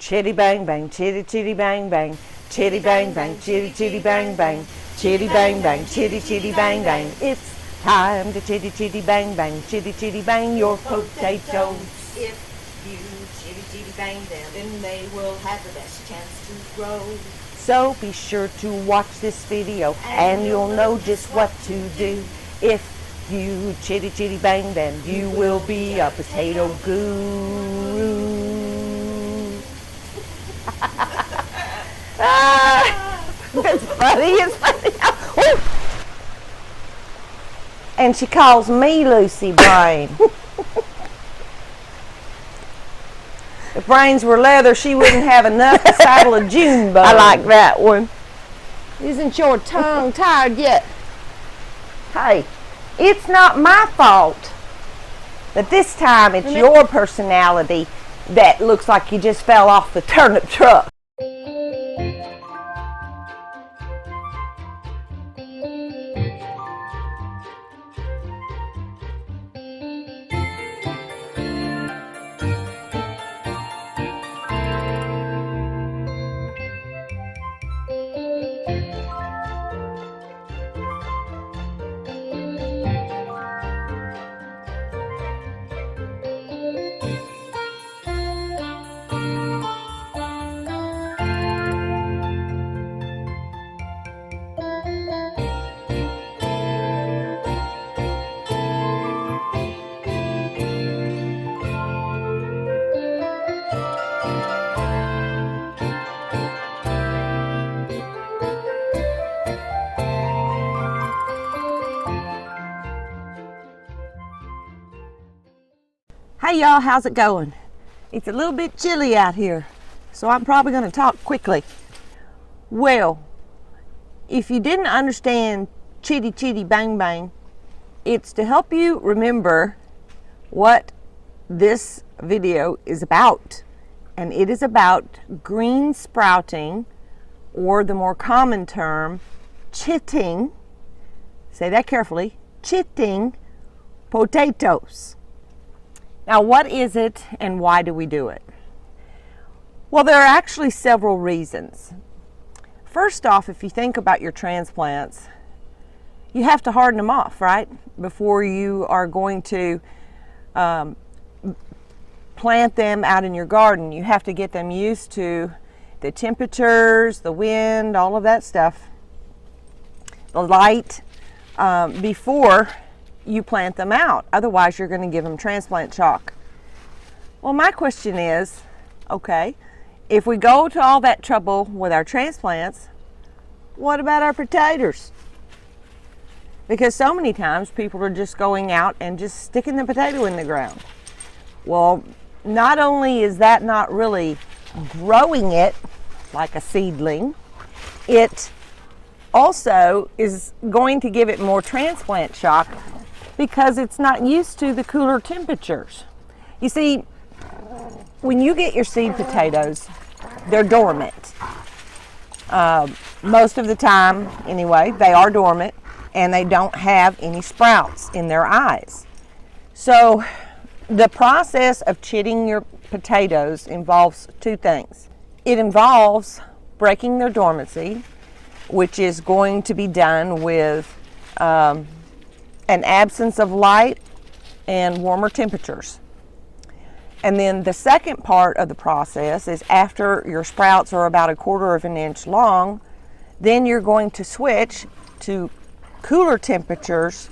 Chitty bang bang, chitty chitty bang bang, chitty bang bang, chitty chitty bang bang, chitty bang bang, chitty chitty bang bang. It's time to chitty chitty bang bang, chitty chitty bang your potatoes. If you chitty chitty bang them, then they will have the best chance to grow. So be sure to watch this video and you'll know just what to do. If you chitty chitty bang them, you will be a potato guru. It's funny, it's funny. And she calls me Lucy Brain. If brains were leather, she wouldn't have enough to saddle a June bug. I like that one. Isn't your tongue tired yet? Hey, it's not my fault. But this time it's your personality that looks like you just fell off the turnip truck. Hey y'all, how's it going? It's a little bit chilly out here, so I'm probably going to talk quickly. Well, if you didn't understand chitty chitty bang bang, it's to help you remember what this video is about. And it is about green sprouting, or the more common term, chitting. Say that carefully, chitting potatoes. Now, what is it and why do we do it? Well, there are actually several reasons. First off, if you think about your transplants, you have to harden them off, right? Before you are going to plant them out in your garden. You have to get them used to the temperatures, the wind, all of that stuff, the light, before you plant them out. Otherwise, you're going to give them transplant shock. Well, my question is, okay, if we go to all that trouble with our transplants, what about our potatoes? Because so many times people are just going out and just sticking the potato in the ground. Well, not only is that not really growing it like a seedling, it also is going to give it more transplant shock because it's not used to the cooler temperatures. You see, when you get your seed potatoes, they're dormant. Most of the time, anyway, they are dormant and they don't have any sprouts in their eyes. So the process of chitting your potatoes involves two things. It involves breaking their dormancy, which is going to be done with an absence of light and warmer temperatures. And then the second part of the process is after your sprouts are about 1/4 of an inch long, then you're going to switch to cooler temperatures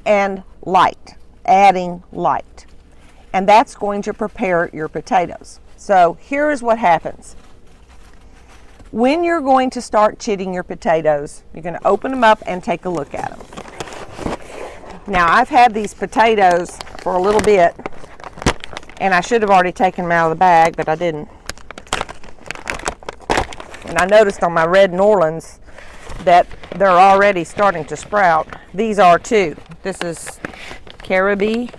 and light, adding light. And that's going to prepare your potatoes. So here is what happens. When you're going to start chitting your potatoes, you're going to open them up and take a look at them. Now, I've had these potatoes for a little bit, and I should have already taken them out of the bag, but I didn't. And I noticed on my red Norlands that they're already starting to sprout. These are too. This is Caribe.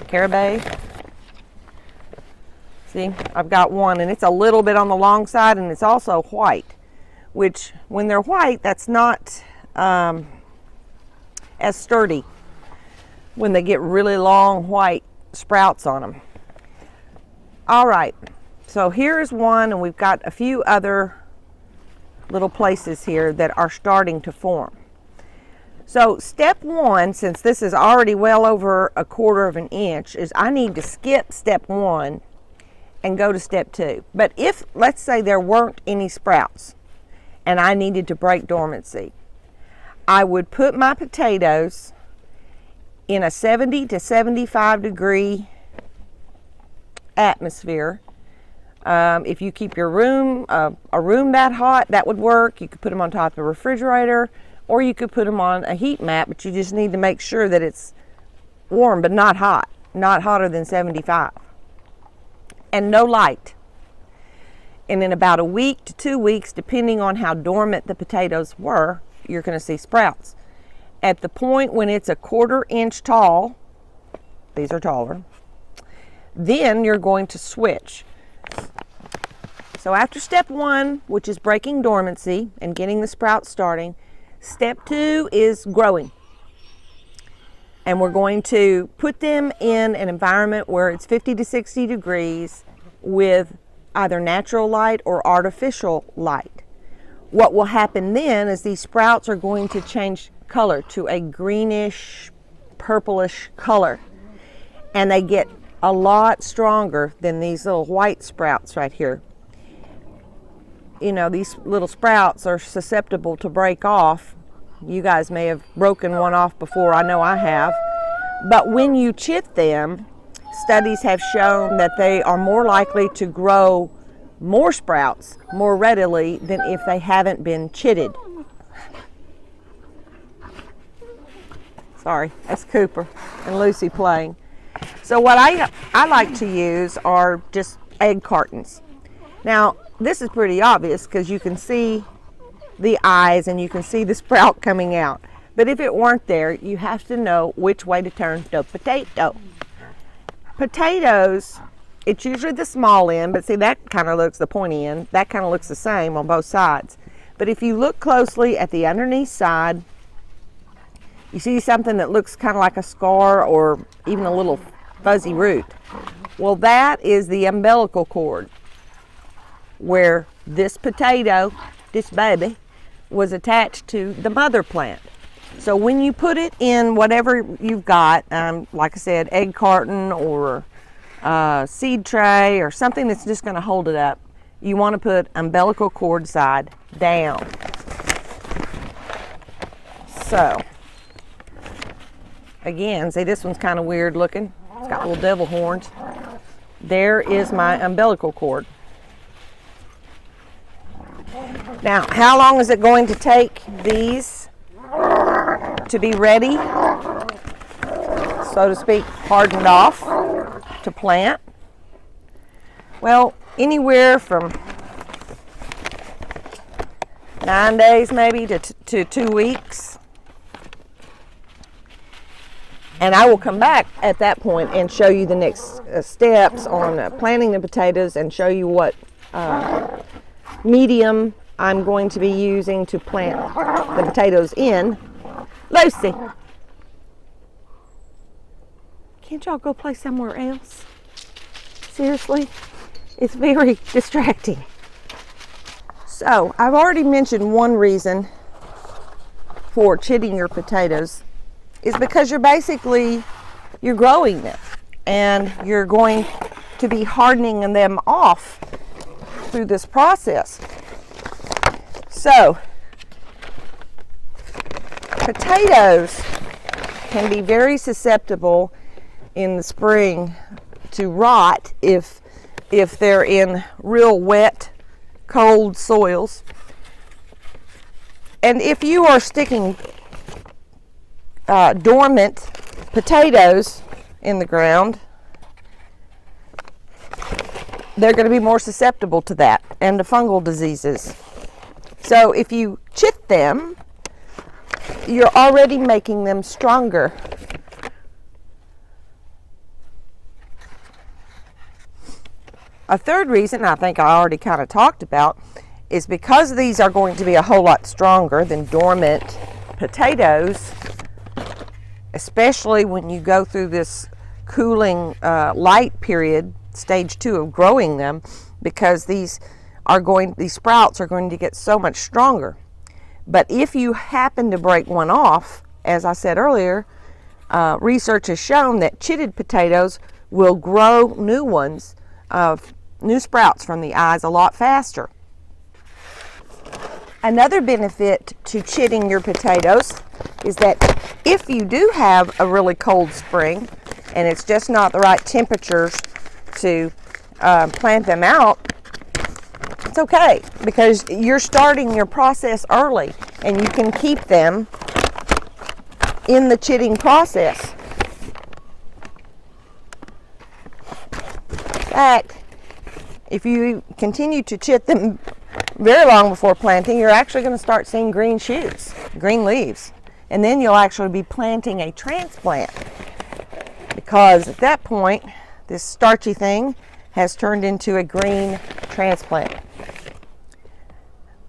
See, I've got one, and it's a little bit on the long side, and it's also white, which when they're white, that's not as sturdy when they get really long white sprouts on them. All right, So here's one, and we've got a few other little places here that are starting to form. So step one, since this is already well over 1/4 of an inch, is I need to skip step one and go to step two. But if, let's say, there weren't any sprouts and I needed to break dormancy, I would put my potatoes in a 70 to 75 degree atmosphere. If you keep your room, a room that hot, that would work. You could put them on top of the refrigerator, or you could put them on a heat mat, but you just need to make sure that it's warm but not hot, not hotter than 75. And no light. And in about a week to 2 weeks, depending on how dormant the potatoes were, you're going to see sprouts. At the point when it's 1/4 inch tall, these are taller, then you're going to switch. So after step one, which is breaking dormancy and getting the sprouts starting, step two is growing. And we're going to put them in an environment where it's 50 to 60 degrees with either natural light or artificial light. What will happen then is these sprouts are going to change color to a greenish, purplish color. And they get a lot stronger than these little white sprouts right here. You know, these little sprouts are susceptible to break off. You guys may have broken one off before, I know I have. But when you chit them, studies have shown that they are more likely to grow more sprouts more readily than if they haven't been chitted. Sorry, that's Cooper and Lucy playing. So what I like to use are just egg cartons. Now, this is pretty obvious because you can see the eyes and you can see the sprout coming out. But if it weren't there, you have to know which way to turn the potato. Potatoes, it's usually the small end, but see that kind of looks, the pointy end, that kind of looks the same on both sides. But if you look closely at the underneath side, you see something that looks kind of like a scar or even a little fuzzy root. Well, that is the umbilical cord where this potato, this baby, was attached to the mother plant. So when you put it in whatever you've got, like I said, egg carton or seed tray or something that's just going to hold it up, you want to put umbilical cord side down. So, again, see this one's kind of weird looking. It's got little devil horns. There is my umbilical cord. Now, how long is it going to take these to be ready, so to speak, hardened off to plant? Well, anywhere from 9 days maybe to 2 weeks. And I will come back at that point and show you the next steps on planting the potatoes and show you what medium I'm going to be using to plant the potatoes in. Lucy, can't y'all go play somewhere else? Seriously, it's very distracting. So I've already mentioned one reason for chitting your potatoes is because you're growing them and you're going to be hardening them off through this process. So, potatoes can be very susceptible in the spring to rot if they're in real wet, cold soils. And if you are sticking dormant potatoes in the ground, they're going to be more susceptible to that and to fungal diseases. So if you chit them, you're already making them stronger. A third reason, I think I already kind of talked about, is because these are going to be a whole lot stronger than dormant potatoes, especially when you go through this cooling light period, stage 2 of growing them, because these sprouts are going to get so much stronger. But if you happen to break one off, as I said earlier, research has shown that chitted potatoes will grow new ones, new sprouts from the eyes a lot faster. Another benefit to chitting your potatoes is that if you do have a really cold spring and it's just not the right temperatures to plant them out, it's okay, because you're starting your process early and you can keep them in the chitting process. In fact, if you continue to chit them very long before planting, you're actually going to start seeing green shoots, green leaves. And then you'll actually be planting a transplant, because at that point, this starchy thing has turned into a green transplant.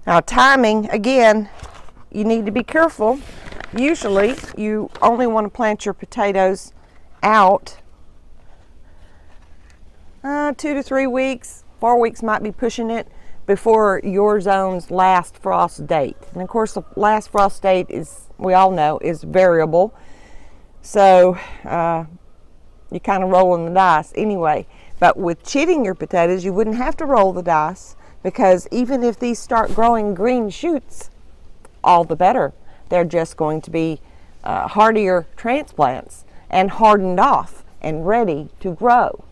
Now, timing, again, you need to be careful. Usually, you only want to plant your potatoes out 2 to 3 weeks. 4 weeks might be pushing it, before your zone's last frost date. And of course, the last frost date is, we all know, is variable. So you're kind of rolling the dice anyway. But with chitting your potatoes, you wouldn't have to roll the dice, because even if these start growing green shoots, all the better. They're just going to be hardier transplants and hardened off and ready to grow.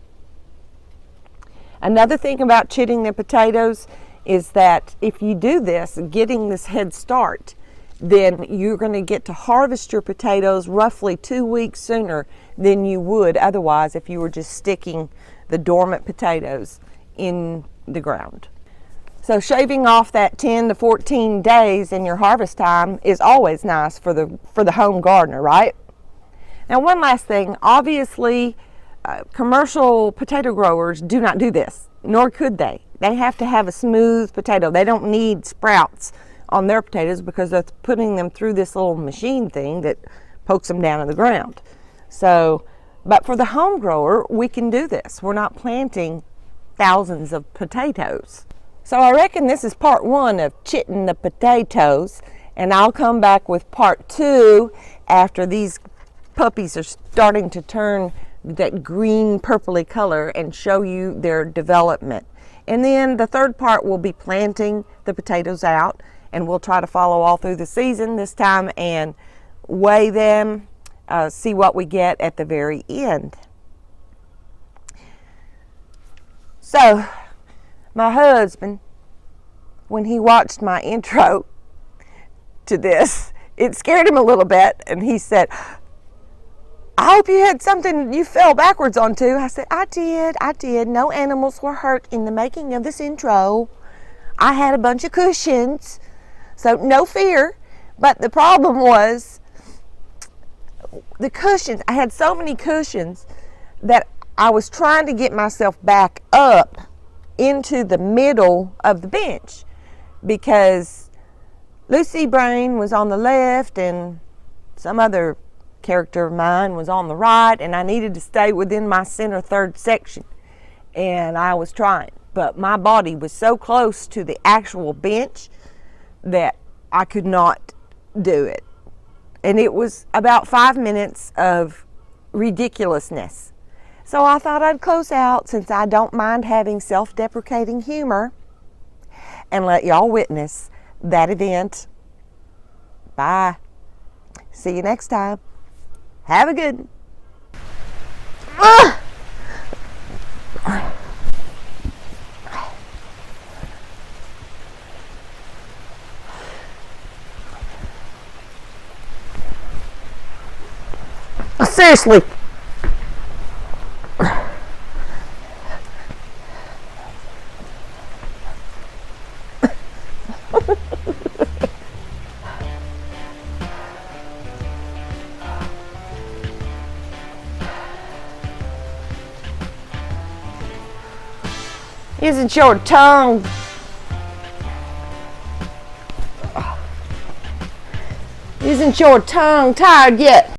Another thing about chitting the potatoes is that if you do this, getting this head start, then you're going to get to harvest your potatoes roughly 2 weeks sooner than you would otherwise if you were just sticking the dormant potatoes in the ground. So shaving off that 10 to 14 days in your harvest time is always nice for the home gardener, right? Now, one last thing, obviously, commercial potato growers do not do this, nor could they. They have to have a smooth potato. They don't need sprouts on their potatoes because they're putting them through this little machine thing that pokes them down in the ground. So, but for the home grower, we can do this. We're not planting thousands of potatoes. So I reckon this is part 1 of chitting the potatoes, and I'll come back with part 2 after these puppies are starting to turn that green purpley color and show you their development. And then the third part will be planting the potatoes out, and we'll try to follow all through the season this time and weigh them, see what we get at the very end. So my husband, when he watched my intro to this, it scared him a little bit, and he said, "I hope you had something you fell backwards onto." I said, I did. No animals were hurt in the making of this intro. I had a bunch of cushions, so no fear. But the problem was the cushions. I had so many cushions that I was trying to get myself back up into the middle of the bench, because Lucy Brain was on the left and some other character of mine was on the right, and I needed to stay within my center third section, and I was trying, but my body was so close to the actual bench that I could not do it. And it was about 5 minutes of ridiculousness. So I thought I'd close out, since I don't mind having self-deprecating humor, and let y'all witness that event. Bye. See you next time. Have a good one. Seriously. Isn't your tongue tired yet?